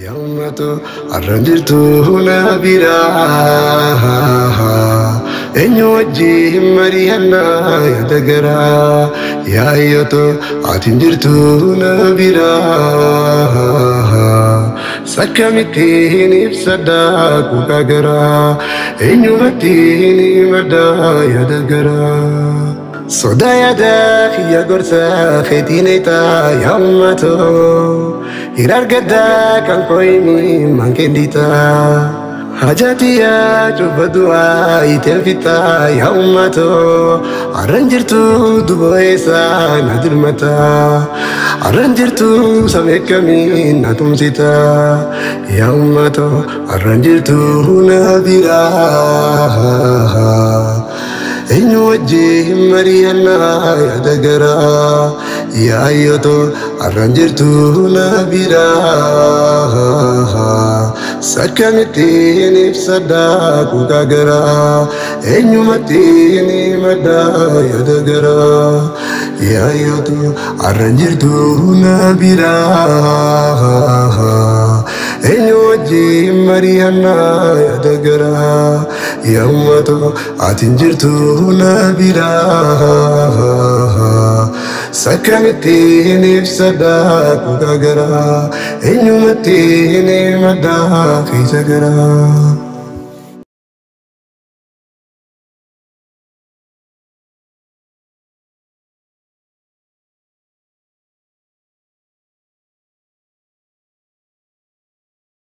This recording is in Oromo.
Yammatu arranjirtu nabira enyu wajjin mari'anna yadagara yaayyatu atinjirtu nabira sakkamittiin ibsadda kukagara enyu mattiin madda yadagara Sodayada ya gorsa khetineta yammato Hirargada kan koini mankendita Hajatiya chubadua itelfita yammato Arranjirtu duboesa nadilmata Arranjirtu samekami natumsita yammato Arranjirtu nabira enyu wajjin mari'anna yadagara yaayyatu arranjirtu nabira sakkamittiin ibsadda kukagara enyu mattiin madda yadagara yaayyatu arranjirtu nabira enyu wajjin mari'anna yadagara yammatu atinjirtu nabira sakkamittiin ibsadda kukagara enyu mattiin madda keessa gara